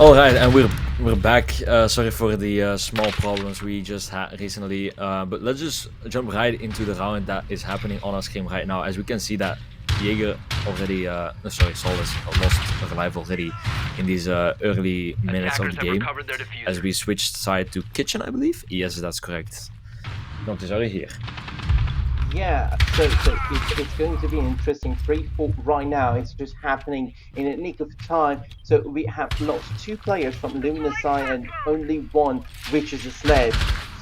All right, and we're back. Sorry for the small problems we just had recently, but let's just jump right into the round that is happening on our screen right now. As we can see that Jaeger already, no, sorry, Sol is lost her life already in these early minutes of the game. As we switched side to kitchen, I believe. Yes, that's correct. Donc is already here. Yeah, so it's going to be an interesting 3-4 right now. It's just happening in a nick of time. So we have lost two players from Lumina side and only one, which is a sled.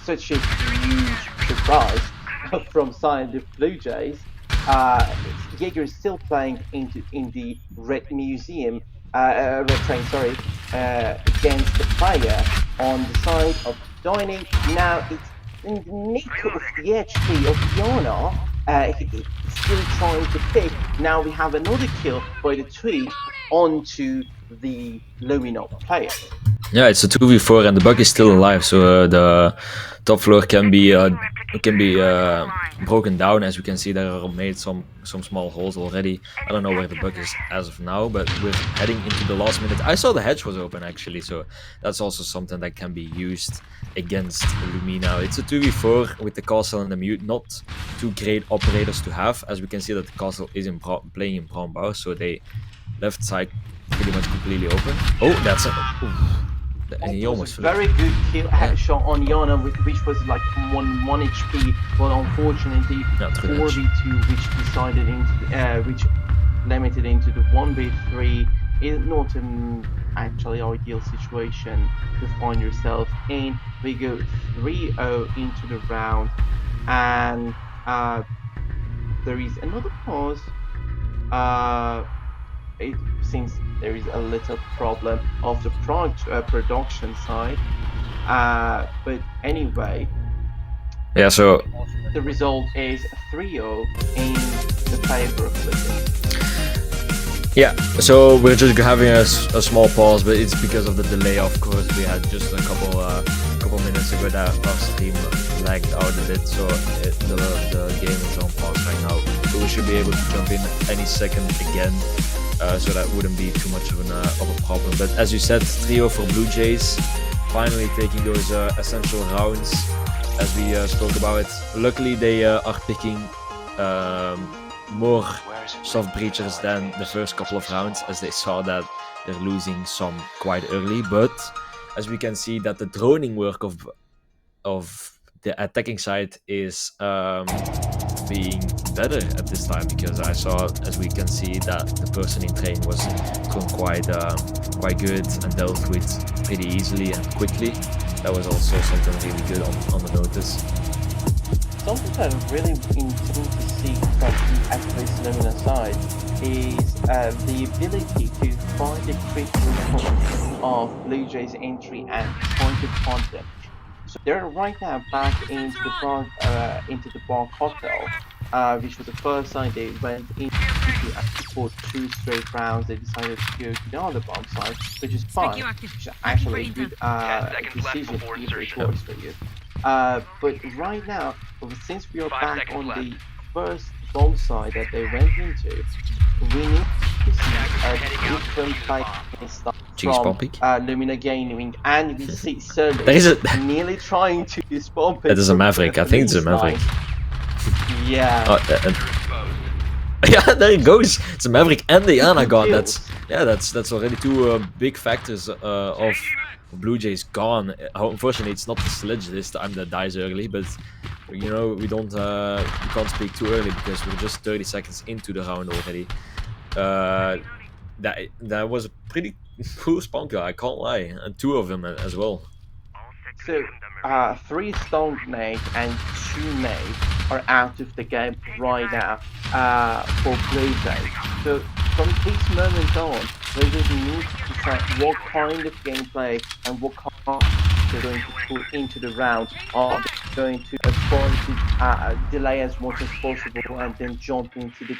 Such a huge surprise from side of Blue Jays. Jaeger is still playing in the Red Museum, Red Train, sorry, against the player on the side of Dining. Now it's in the nick of the HP of Yana, he's still trying to pick. Now we have another kill by the Tweed onto the Lumina player. Yeah, it's a 2v4 and the bug is still alive, so the top floor can be broken down. As we can see, there are made some small holes already. I don't know where the bug is as of now, but we're heading into the last minute. I saw the hedge was open actually, so that's also something that can be used against Lumina. It's a 2v4 with the castle and the mute, not two great operators to have. As we can see that the castle is playing in brown bar, so they left side pretty much completely open. Oh, that's a... And he almost flew. Very good kill headshot on Yana, which was like 1 HP, but unfortunately 4v2, which decided into which limited into the 1v3 is not an actually ideal situation to find yourself in. We go 3-0 into the round, and there is another pause. Since there is a little problem of the production side, but anyway, yeah. So the result is 3-0 in the favor of Lucas. Yeah, so we're just having a small pause, but it's because of the delay. Of course, we had just a couple minutes ago that our stream lagged out a bit, so the game is on pause right now. So we should be able to jump in any second again. So that wouldn't be too much of a problem. But as you said, 3-0 for Blue Jays, finally taking those essential rounds, as we spoke about. Luckily, they are picking more soft breachers than the first couple of rounds, as they saw that they're losing some quite early. But as we can see, that the droning work of the attacking side is being better at this time, because I saw, as we can see, that the person in train was thrown quite good and dealt with pretty easily and quickly. That was also something really good on the notice. Something that I'm really intending to see from the Activist Lumina side is the ability to find the critical point of Blue Jays' entry and trying to taunt them. So they're right now back into the bar hotel, which was the first time they went into for 2 straight rounds. They decided to go to the other bomb side, which is fine. Which is actually a good decision if it works for you. But right now, since we are back on the first bomb side that they went into, we need to see a different play style from Lumina Gaming, and we see Surly nearly trying to spawn. That is a Maverick. I think it's a Maverick. Yeah. Yeah, there it goes. It's a Maverick and the Anagon. That's already two big factors of Blue Jays gone. Unfortunately, it's not the sledge this time that dies early, but you know, we can't speak too early because we're just 30 seconds into the round already. That was a pretty cool spawn kill, I can't lie, and 2 of them as well. So 3 stone nades and 2 nades are out of the game right now for Blue Jays. So from this moment on, they just need to decide what kind of gameplay and what kind they're going to put into the round. Are they going to try to delay as much as possible and then jump into the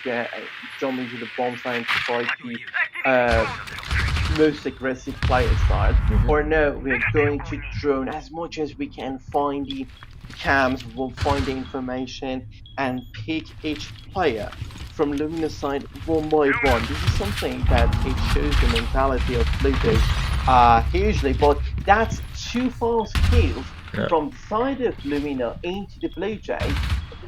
bomb side to fight the most aggressive player style, or no, we're going to drone as much as we can, find the cams, we'll find the information and pick each player from Lumina side one by one. This is something that it shows the mentality of Blue Jays hugely, but that's 2 false kills Yeah. from the side of Lumina into the Blue Jays.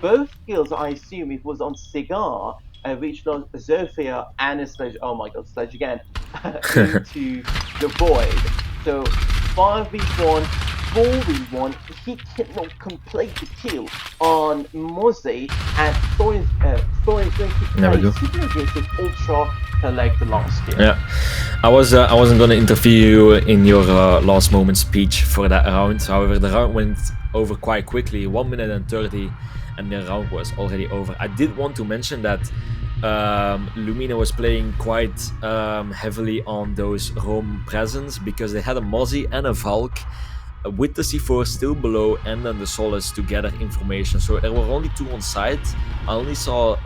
Both kills, I assume it was on Cigar, which lost Zofia and Sledge. Oh my god, Sledge again into the void. So 5v1, 4v1, he cannot complete the kill on Mozzie, and Thor is going to There we play go. super aggressive ultra to collect the last kill. Yeah, I wasn't gonna interfere you in your last moment speech for that round. However, the round went over quite quickly, 1 minute and 30, and the round was already over. I did want to mention that Lumina was playing quite heavily on those roam presence because they had a Mozzie and a Valk with the C4 still below and then the Solace to gather information. So there were only 2 on site. I only saw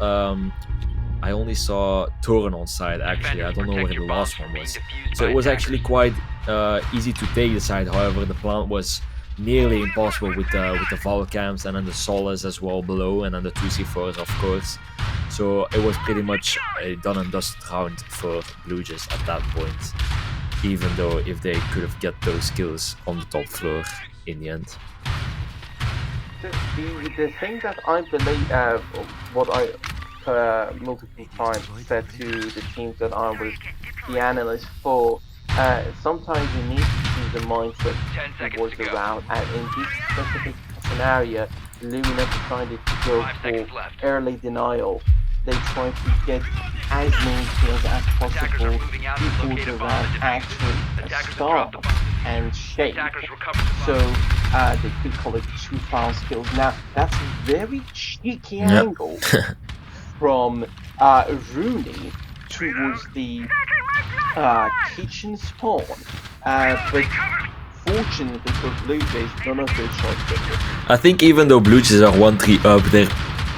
Toren on side actually. I don't know where the last one was. So it was actually quite easy to take the side. However, the plant was nearly impossible with the Valcams and then the Solace as well below, and then the 2C4s of course. So it was pretty much a done and dusted round for BLUEJAYS at that point. Even though if they could have get those kills on the top floor in the end. The thing that I believe, what I multiple times said to the teams that I was the analyst for, sometimes you need to choose the mindset towards the round, and in this specific scenario, Lumina decided to go for early denial. They tried to get as many kills as possible before the round actually start and shake. So they could call it 2 false kills. Now that's a very cheeky Yeah. angle from Rooney towards the kitchen spawn, but fortunately for Blue Jays, none of those shots were hit. I think even though BLUEJAYS are 1-3 up, they're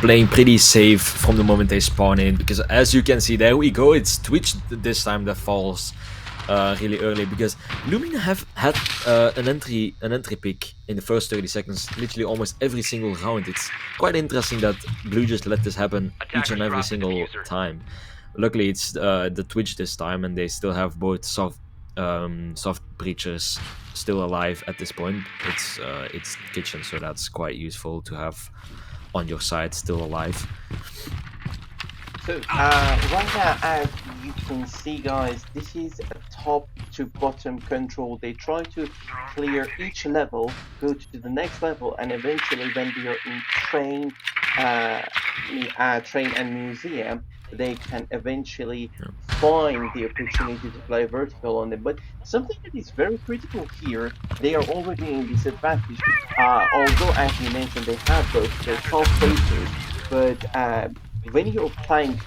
playing pretty safe from the moment they spawn in, because as you can see, there we go, it's Twitch this time that falls really early, because Lumina have had an entry pick in the first 30 seconds, literally almost every single round. It's quite interesting that BLUEJAYS let this happen each and every single time. Luckily, it's the Twitch this time, and they still have both soft breachers still alive at this point. It's kitchen, so that's quite useful to have on your side still alive. So right now, as you can see, guys, this is a top to bottom control. They try to clear each level, go to the next level, and eventually, when they are in train and museum, they can eventually find the opportunity to play vertical on them. But something that is very critical here, they are already in disadvantage. Although, as you mentioned, they have both the soft breachers, but when you're playing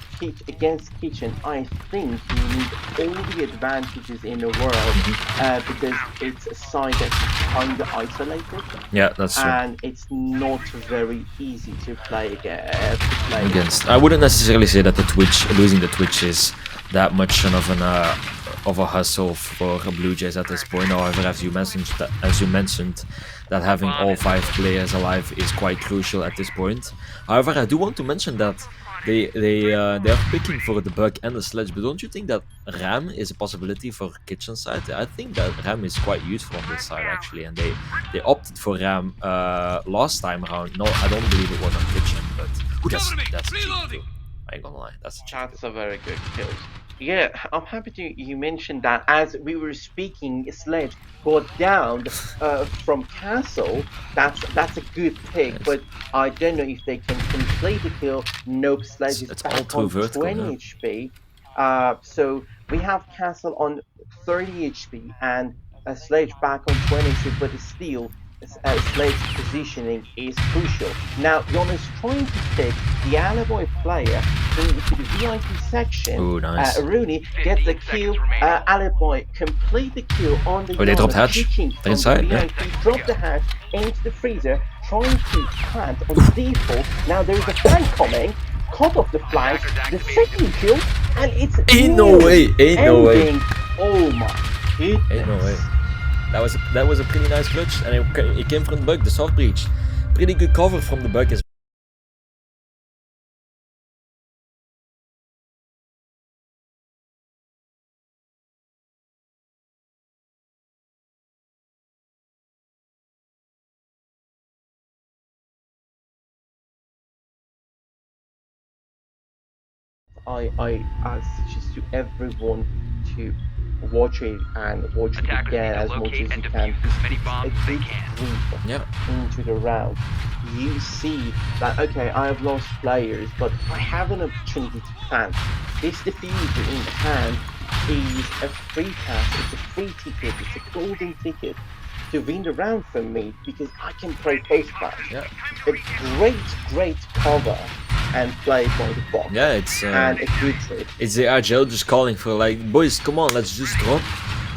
against kitchen, I think you need all the advantages in the world because it's a side that's kind of isolated. Yeah, that's true. And it's not very easy to play against. I wouldn't necessarily say that losing the Twitch is that much of a hustle for BLUEJAYS at this point. However, as you mentioned, that having all 5 players alive is quite crucial at this point. However, I do want to mention that they are picking for the bug and the sledge, but don't you think that Ram is a possibility for kitchen side? I think that Ram is quite useful on this side actually, and they opted for Ram last time around. No, I don't believe it was on kitchen, but that's a cheat too. I ain't gonna lie, that's a cheat. That's a very good kill. Yeah, I'm happy you mentioned that. As we were speaking, Sledge got down from Castle. That's a good pick, Yes. but I don't know if they can complete the kill. Nope, Sledge is It's all back through on vertical, 20 yeah. HP. So we have Castle on 30 HP and Sledge back on 20 HP, but still Sledge's positioning is crucial. Now, Jon is trying to pick the Alloy player into the VIP section. Ooh, nice. Rooney gets the kill. Alloy complete the kill on the Oh, they dropped Jonas, hatch. peeking They're from inside, the yeah. VIP, drop the hatch into the freezer, trying to plant on default. Now there is a flank coming. Cut off the flank, the second kill, and it's Ain't no way, ain't no way. ending. Oh my goodness. Ain't no way. That was a pretty nice clutch, and it came from the bug, the soft breach. Pretty good cover from the bug as I suggest to everyone to watch it and watch it Attackers need again to as much locate as and you can. defuse as many It's a bombs as they good can. brief Yeah. into the round. You see that okay, I have lost players, but I have an opportunity to plant. This diffuser in hand is a free pass, it's a free ticket, it's a golden ticket to win the round for me because I can play post plant. Yeah. A great cover and play by the box Yeah, and a good trade. it's the RGL just calling for like, boys, come on, let's just drop.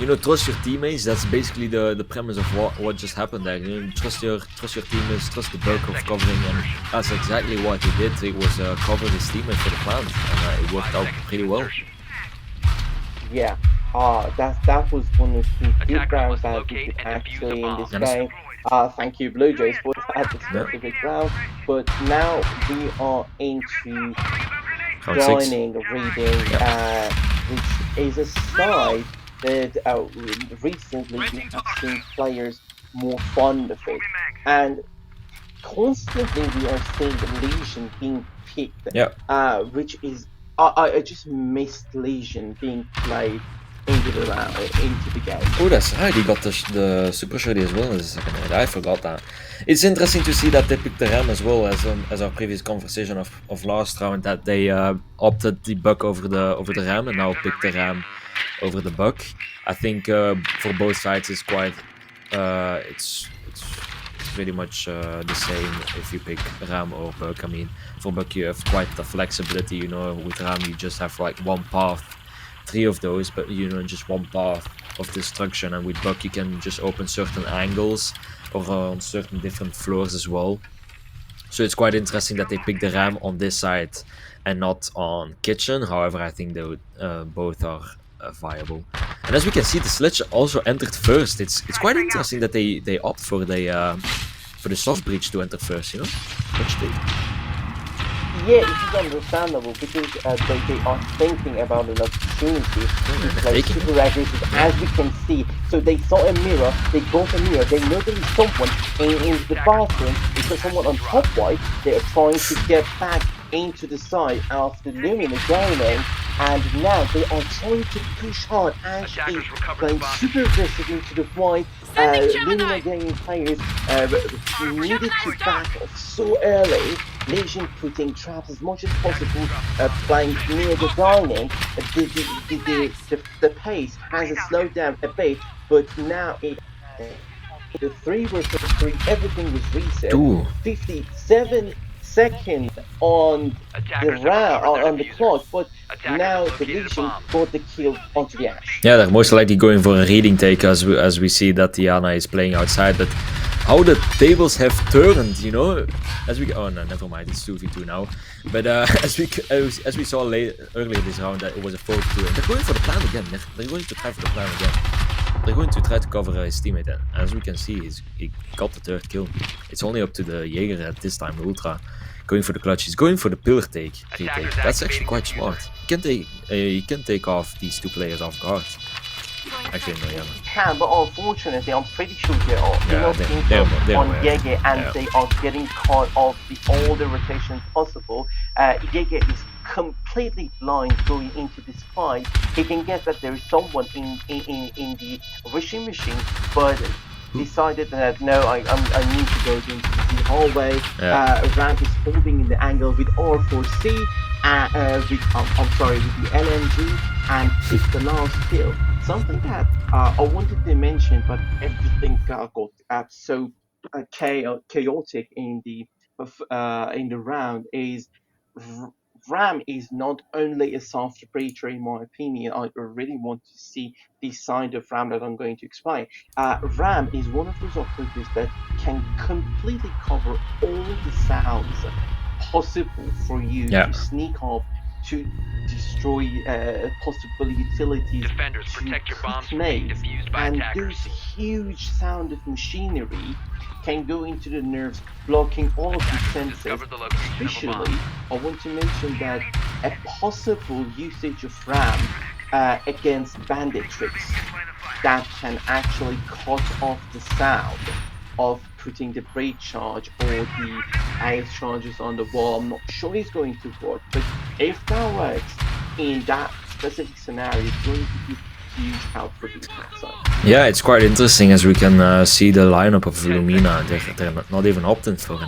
You know, trust your teammates. That's basically the premise of what just happened there. You know, trust your teammates, trust the bulk of covering, and that's exactly what he did. It was cover his teammate for the plant, and it worked out pretty well. Yeah, that was one of the good Attackers rounds must that we locate could and defuse a actually in bomb. this And that's, game. Thank you, Blue Jays, for that yeah, specific round. But now we are into round 6. dining reading, Yeah. which is a side that recently we have seen players more fond of it, and constantly we are seeing Legion being picked, Yeah. which is I just missed Legion being played into the round into the game. Oh, that's right. He got the super shorty as well as a second hit. I forgot that. It's interesting to see that they picked the Ram as well as our previous conversation of last round, that they opted the Buck over the Ram and now picked the Ram over the Buck. I think for both sides it's quite it's pretty much the same if you pick Ram or Buck. I mean, for Buck you have quite the flexibility. You know, with Ram you just have like one path, 3 of those, but you know, just one path of destruction. And with Buck you can just open certain angles or on certain different floors as well. So it's quite interesting that they picked the Ram on this side and not on Kitchen. However, I think they would, both are viable. And as we can see, the Sledge also entered first. It's quite interesting that they opt for the soft breach to enter first. You know, what you think? Yeah, it is understandable because they are thinking about an opportunity to play Taking super aggressive, as we can see. So they saw a mirror, they got a mirror, they know there is someone in the bathroom, there's someone on top right, they are trying to get back into the side of the Lumina dining, and now they are trying to push hard as is Attackers recovered the playing bomb. super aggressive into the white. Lumina gaming players needed to back off so early. Legion putting traps as much as possible, playing near the dining. The pace has slowed down a bit, but now the 3 versus 3, everything was reset. Ooh. 57 seconds on the Attackers have round recovered on the the clock, diffuser. but Attackers now have the located a Legion bomb. got the kill onto the Ash. Yeah, they're most likely going for a reading take as we see that Diana is playing outside. But how the tables have turned, you know, as we oh no, never mind, it's 2v2 now. But as we saw earlier this round, that it was a 4v2, and they're going for the plan again. They're going to try for the plan again. They're going to try to cover his teammate, and as we can see, he got the 3rd kill. It's only up to the Jaeger at this time, the Ultra, going for the clutch. He's going for the pillar take, retake. That's actually quite smart. He can take off these 2 players off guard. Actually, no, yeah. Can, but unfortunately, I'm pretty sure they're not they're on aware. Yege, and Yeah. they are getting caught off all the rotation possible. Yege is completely blind going into this fight. He can guess that there is someone in the wishing machine, but decided that no, I need to go into the hallway. Yeah. Ram is holding in the angle with R4C, with the LMG, and pick the last kill. Something that I wanted to mention, but everything got so chaotic in the round is Ram is not only a soft breacher in my opinion. I really want to see this side of Ram that I'm going to explain. Ram is one of those operators that can completely cover all the sounds possible for you Yeah. to sneak up, to destroy possible utilities, Defenders, to protect your put bombs from being nades, defused by and attackers. those huge sound of machinery can go into the nerves, blocking all of the Attackers senses. discovered the location of a Especially, bomb. I want to mention that a possible usage of RAM against bandit tricks that can actually cut off the sound of putting the break charge or the ice charges on the wall. I'm not sure it's going to work, but if that works in that specific scenario, it's going to be huge help for the attack side. Yeah, it's quite interesting as we can see the lineup of Lumina. They're not even opting for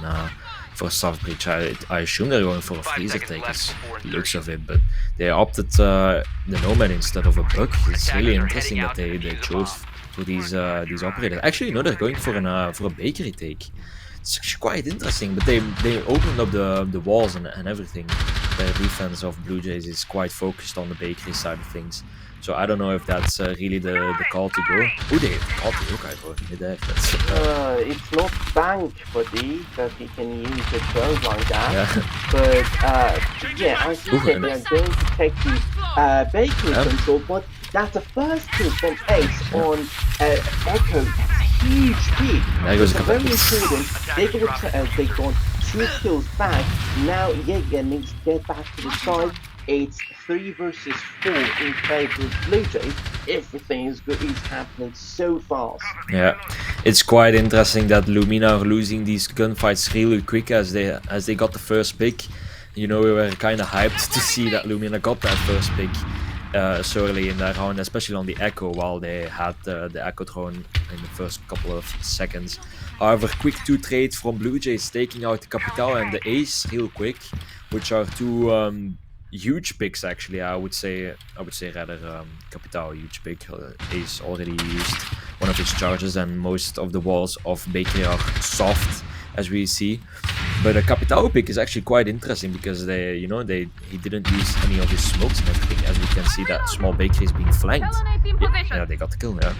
a soft breach. I assume they're going for a freezer take as looks of it, but they opted the Nomad instead of a Bug. It's really interesting that they chose for these operators. Actually, no, they're going for a bakery take. It's actually quite interesting, but they opened up the walls and everything. The defense of Blue Jays is quite focused on the bakery side of things. So I don't know if that's really the call to go. Oh, they call to go, guys. It's not bank, buddy, that he can use a drone like that. Yeah. But yeah, as you said, they are going to take the bakery control. But that's the first kill from Ace on Echo. That's a huge kill. There goes a very important. They got 2 kills back. Now Jaeger needs to get back to the side. It's 3 versus 4 in favor of Blue Jays. Everything is happening so fast. Yeah, it's quite interesting that Lumina are losing these gunfights really quick as they got the first pick. You know, we were kind of hyped to see that Lumina got that first pick so early in that round, especially on the Echo, while they had the Echo drone in the first couple of seconds. However, quick 2 trades from Blue Jays, taking out the Capital and the Ace real quick, which are 2 huge picks actually. I would say rather Capital huge pick. Ace already used one of his charges, and most of the walls of Bakery are soft, as we see. But a Capital pick is actually quite interesting because he didn't use any of his smokes and everything. As we can see, that small Bakery is being flanked. Yeah, they got the kill. Yeah,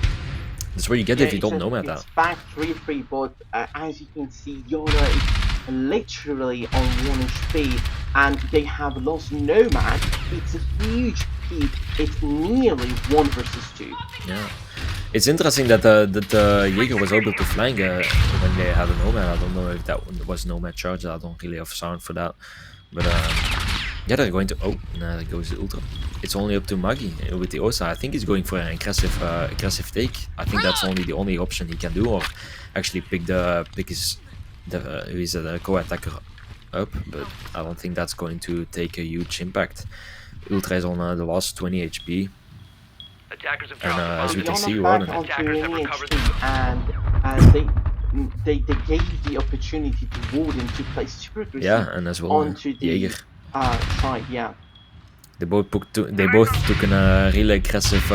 that's what you get if you don't know about that. It's back 3-3, but as you can see, Yana is literally on 1 HP, and they have lost Nomad. It's a huge peak. It's nearly 1 versus 2. Yeah, it's interesting that Jaeger was able to flank when they had a Nomad. I don't know if that was Nomad charge. I don't really have sound for that, but yeah, they're going to. Oh, there goes the Ultra. It's only up to Maggie with the Osa. I think he's going for an aggressive take. I think that's the only option he can do, or actually pick his co-attacker up. But I don't think that's going to take a huge impact. Ultra is on the last 20 HP. And as we can see, Warden. And they gave the opportunity to Warden to play super aggressive. Yeah, and as well onto the Jaeger. Side, yeah. They both took a really aggressive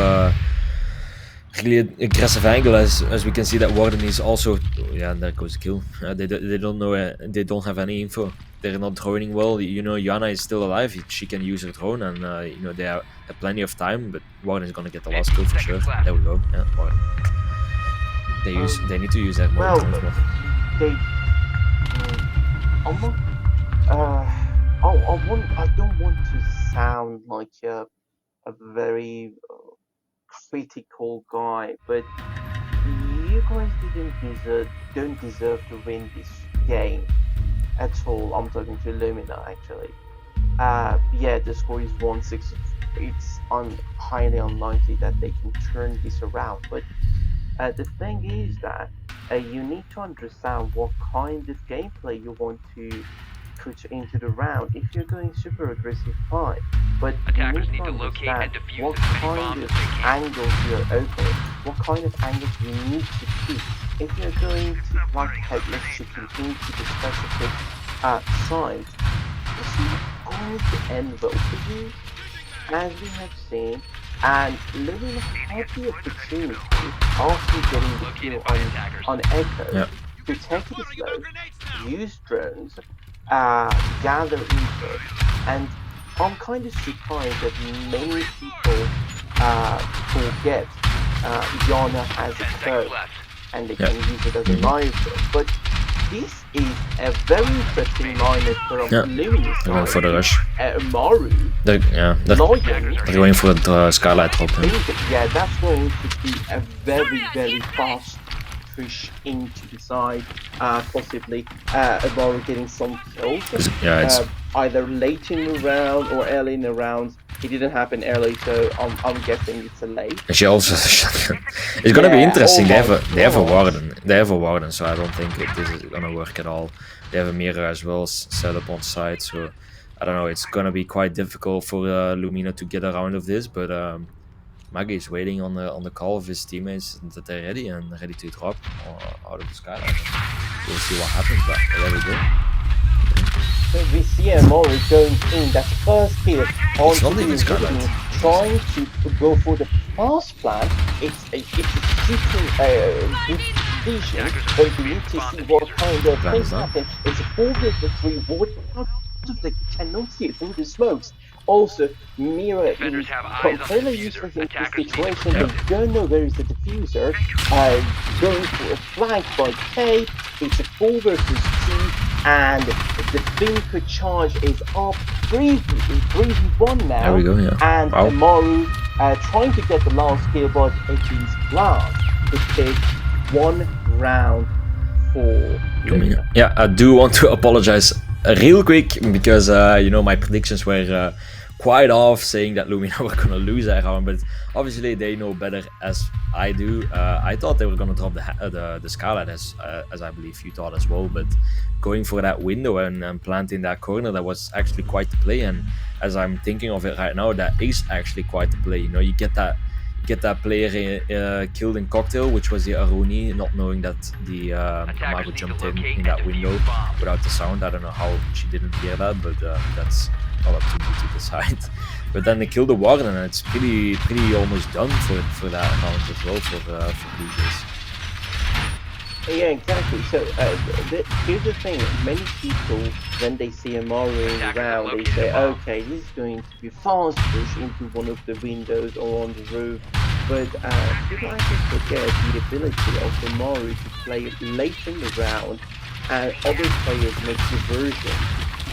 angle, as we can see that Warden is also. Yeah, and there goes the kill. They don't know. They don't have any info. They're not droning well. You know, Yana is still alive. She can use her drone, and you know, they have plenty of time. But Warden is gonna get the last kill for sure. There we go. Yeah, Warden. They need to use that more. I don't want to sound like a very critical guy, but you guys don't deserve to win this game at all. I'm talking to Lumina actually. Yeah, the score is 1-6. It's highly unlikely that they can turn this around, but the thing is that you need to understand what kind of gameplay you want to put into the round. If you're going super aggressive, fine, but attackers you need to understand what kind of angles you're opening, what kind of angles you need to keep. If you're going to, like let's continue to the specific side, it's going to end well for you, as we have seen. And Lumina had the opportunity after getting the kill on Echo to take it slow, use drones, gather info, and I'm kind of surprised that many people forget Yana has a code and they can use it as a live drone. But this is a very interesting lineup from Lumina. They're going for the rush. Maru. They're going for the Skylight drop. Yeah, that's going to be a very, very fast push into the side. Possibly Maru getting some kills. Yeah, it's either late in the round or early in the round. it didn't happen early, so I'm guessing it's a late. And she also has a shotgun. It's gonna be Yeah, interesting. oh They have a my God. warden. They have a warden, so I don't think this is gonna work at all. They have a mirror as well set up on site, so I don't know. It's gonna be quite difficult for Lumina to get around of this, but Maggie is waiting on the call of his teammates that they're ready and ready to drop out of the skyline. We'll see what happens, but there we go. So we see Amori going in. That's the first kill on It's not the even Skylight. trying to go for the pass plan. It's a shooting good vision, but we need to see what kind of Plan things is done. happen. It's a 4v3 what out of the cannot see it through the smokes. Also, Mira is completely useless in this situation. Yeah. They don't know where is the diffuser. Going for a flank by K. It's a 4 versus 2, and the Finker charge is up 3v1 now. There we go, yeah. And Wow. Maru trying to get the last kill, but it is last to take 1 round for Lumina. Yeah, I do want to apologize real quick because you know, my predictions were quite off, saying that Lumina were gonna lose that round, but obviously they know better as I do. I thought they were gonna drop the Scarlet as I believe you thought as well, but going for that window and planting that corner, that was actually quite the play. And as I'm thinking of it right now, that is actually quite the play. You know, you get that player killed in cocktail, which was the Aruni, not knowing that the Maru jumped in that window without the sound. I don't know how she didn't hear that, but that's all up to me to decide. But then they killed the warden, and it's pretty almost done for that round as well for BLUEJAYS. Yeah, exactly. So here's the thing: many people, when they see a Maru in the round, they say, "Okay, this is going to be fast push into one of the windows or on the roof." But people actually forget the ability of the Maru to play late in the round, and other players make diversion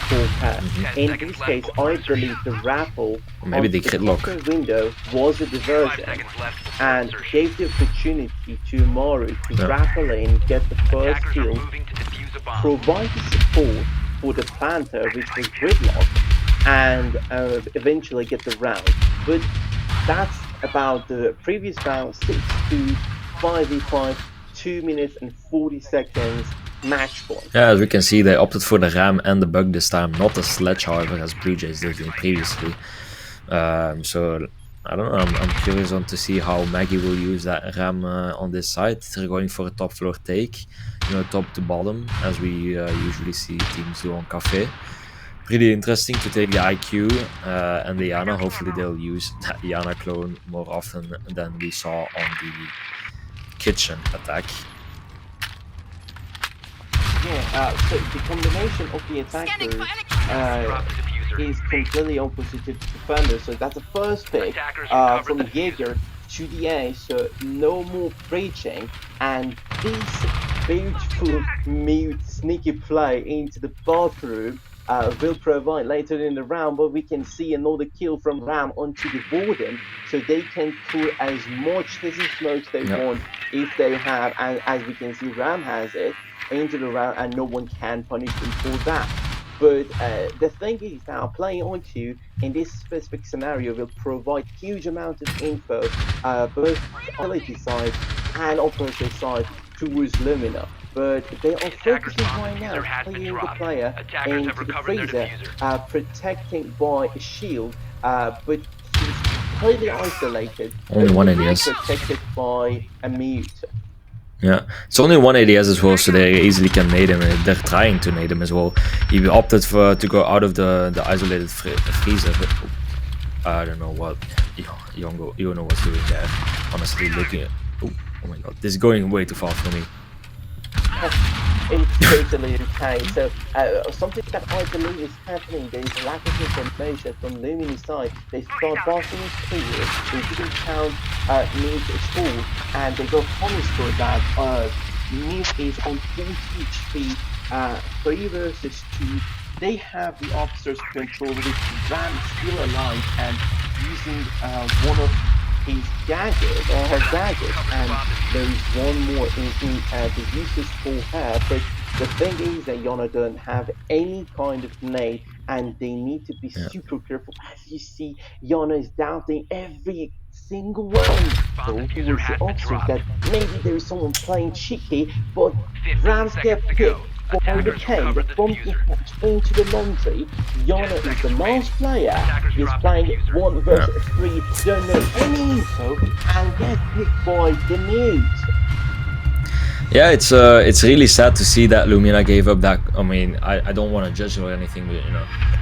for her. In this case, I believe the raffle Maybe of the gridlock window was a diversion and gave the opportunity to Maru to raffle in, get the first kill, provide the support for the planter, which was gridlock, and eventually get the round. But that's about the previous round, 6-2, 5v5, 2 minutes and 40 seconds. Match point. Yeah, as we can see, they opted for the ram and the bug this time, not the sledge, however, as BLUEJAYS did previously. So I don't know. I'm curious on to see how Maggie will use that ram on this side. They're going for a top floor take, you know, top to bottom, as we usually see teams do on Cafe. Pretty interesting to take the IQ and the Yana. Hopefully they'll use that Yana clone more often than we saw on the kitchen attack. Yeah, so the combination of the attackers is completely opposite to Defender, so that's the first pick from Jaeger to the A, so no more breaching, and this beautiful mute sneaky play into the bathroom will provide later in the round, but we can see another kill from Ram onto the Warden, so they can put as much hidden smokes they want if they have, and as we can see Ram has it, into the round, and no one can punish them for that. But the thing is now, playing onto in this specific scenario will provide huge amount of info, both ability side and operation side towards Lumina. But they are focusing right now, playing the player into the freezer, protecting by a shield, but he's completely isolated. Only one ADS. Protected by a mute. Yeah, it's only one ADS as well, so they easily can nade him. They're trying to nade him as well. He opted to go out of the isolated freezer. But I don't know what Yono was doing there. Honestly, looking at... Oh my god, this is going way too far for me. It's totally okay. So something that I believe is happening, there is a lack of information from Lumina's side. They start bossing his clear, they didn't count Mute school, and they got punished for that. Mute is on 40 HP, 3 versus 2. They have the officers control with Ram still alive and using one of his gadgets or her gadgets, and there is one more in the uses for her. But the thing is that Yana don't have any kind of nade, and they need to be Yeah. super careful. As you see, Yana is doubting every single one Bomb diffuser towards the has been officers dropped. that maybe there is someone playing cheeky, but 15 Rams seconds get to go. picked by the Attackers cave recovered the from the diffuser. hatch into the laundry. 10 Yana is the seconds mouse remaining. player. Attackers He's dropped the playing diffuser. 1 Yeah. versus 3, don't know any info, and get picked by the mute. Yeah, it's really sad to see that Lumina gave up that. I mean, I don't want to judge or anything, but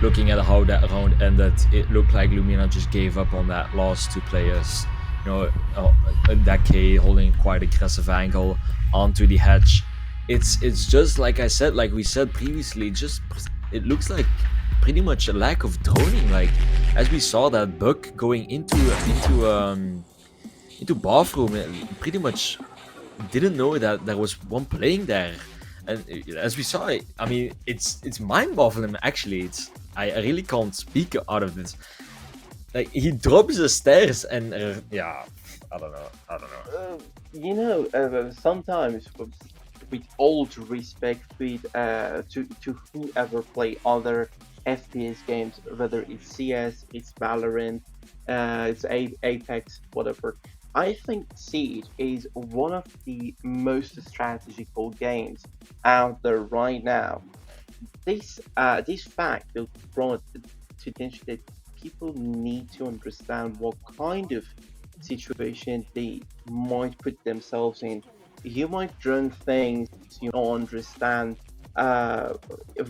looking at how that round ended, it looked like Lumina just gave up on that last two players. That K holding quite aggressive angle onto the hatch. It's just like I said, like we said previously, it looks like pretty much a lack of droning. Like as we saw that Buck going into bathroom, pretty much didn't know that there was one playing there, and as we saw, I mean, it's mind-boggling. Actually, I really can't speak out of this. Like he drops the stairs, and yeah, I don't know. Sometimes with all due respect to whoever play other FPS games, whether it's CS, it's Valorant, it's Apex, whatever. I think Siege is one of the most strategical games out there right now. This fact will brought to attention that people need to understand what kind of situation they might put themselves in. You might run things you don't understand uh,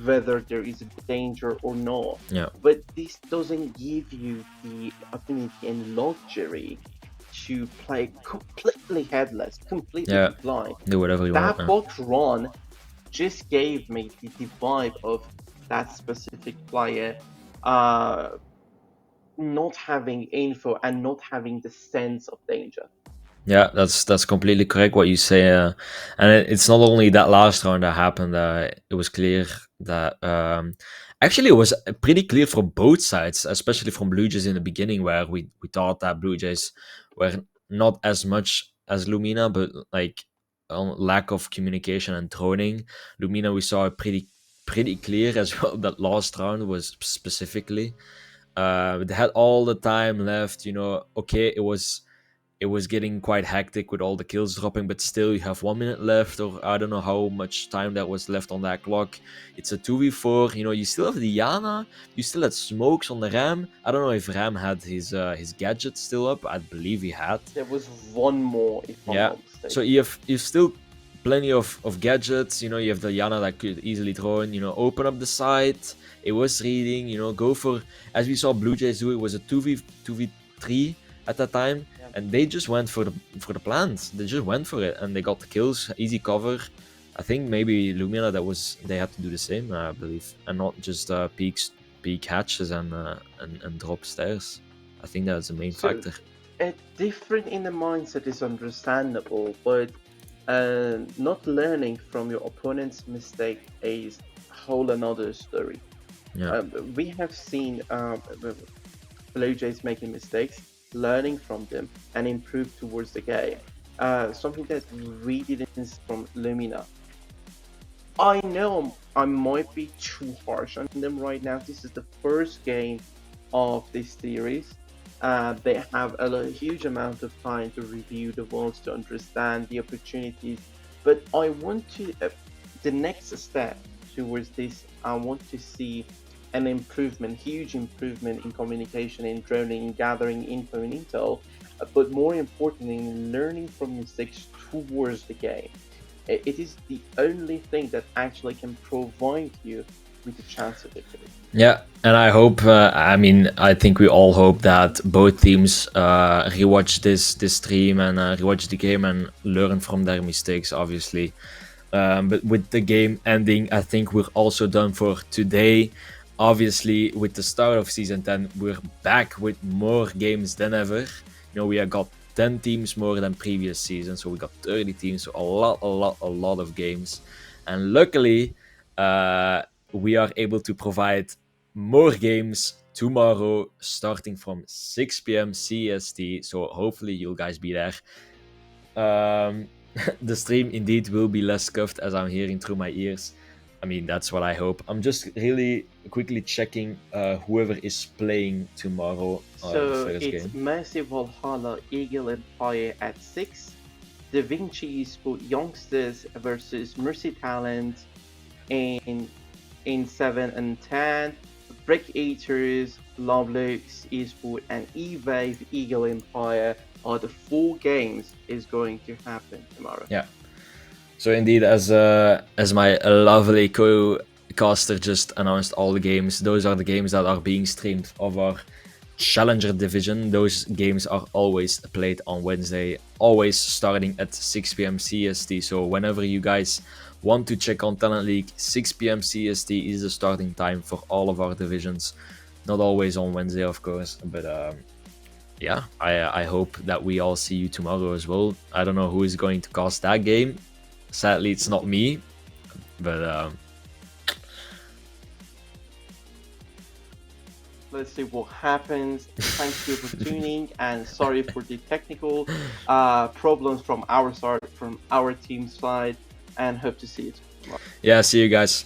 whether there is a danger or not. Yeah, But this doesn't give you the ability and luxury to play completely headless, completely yeah, blind. do whatever you want. That bot run just gave me the vibe of that specific player uh, not having info and not having the sense of danger. Yeah, that's completely correct what you say, and it's not only that last round that happened. It was clear that actually it was pretty clear for both sides, especially from Blue Jays in the beginning, where we thought that Blue Jays were not as much as Lumina, but like lack of communication and droning. Lumina, we saw it pretty clear as well. That last round was specifically. They had all the time left. Okay, it was getting quite hectic with all the kills dropping, but still you have 1 minute left, or I don't know how much time that was left on that clock. It's a 2v4. You still have the Yana, you still had smokes on the Ram. I don't know if Ram had his gadget still up. I believe he had. There was one more, if I'm Yeah, not mistaken. so you've still plenty of gadgets. You have the Yana that could easily drone, open up the site. It was reading, go for, as we saw Blue Jays do, it was a 2v3 at that time, Yeah. and they just went for the plans. They just went for it, and they got the kills, easy cover. I think maybe Lumina, they had to do the same, I believe, and not just peak hatches and drop stairs. I think that's the main So, factor. different in the mindset is understandable, but not learning from your opponent's mistake is a whole another story. Yeah, We have seen Blue Jays making mistakes, learning from them, and improve towards the game. Something that we didn't see from Lumina. I know I might be too harsh on them right now. This is the first game of this series. They have a huge amount of time to review the worlds, to understand the opportunities. But I want to, the next step towards this, I want to see an improvement, huge improvement in communication, in droning, in gathering info and intel, but more importantly, in learning from mistakes towards the game. It is the only thing that actually can provide you with a chance of victory. yeah, and I hope. I think we all hope that both teams rewatch this stream and rewatch the game and learn from their mistakes. Obviously, but with the game ending, I think we're also done for today. Obviously, with the start of season 10, we're back with more games than ever. We have got 10 teams more than previous season, so we got 30 teams, so a lot of games. And luckily, we are able to provide more games tomorrow, starting from 6 p.m. CST. So hopefully you guys be there. The stream indeed will be less scuffed, as I'm hearing through my ears. I mean, that's what I hope. I'm just really quickly checking whoever is playing tomorrow. The So first it's game. Mercy Valhalla Eagle Empire at 6, Da Vinci Sport Youngsters versus Mercy Talent in 7 and 10, Brick Eaters, Lovelux Esport, and E-Wave Eagle Empire are the 4 games is going to happen tomorrow. Yeah. So indeed, as my lovely co-caster just announced all the games, those are the games that are being streamed of our Challenger division. Those games are always played on Wednesday, always starting at 6 p.m. CST. So whenever you guys want to check on Talent League, 6 p.m. CST is the starting time for all of our divisions. Not always on Wednesday, of course, but yeah, I hope that we all see you tomorrow as well. I don't know who is going to cast that game. Sadly, it's not me, but let's see what happens. Thank you for tuning, and sorry for the technical problems from our side, from our team side, and hope to see you tomorrow. yeah, see you guys.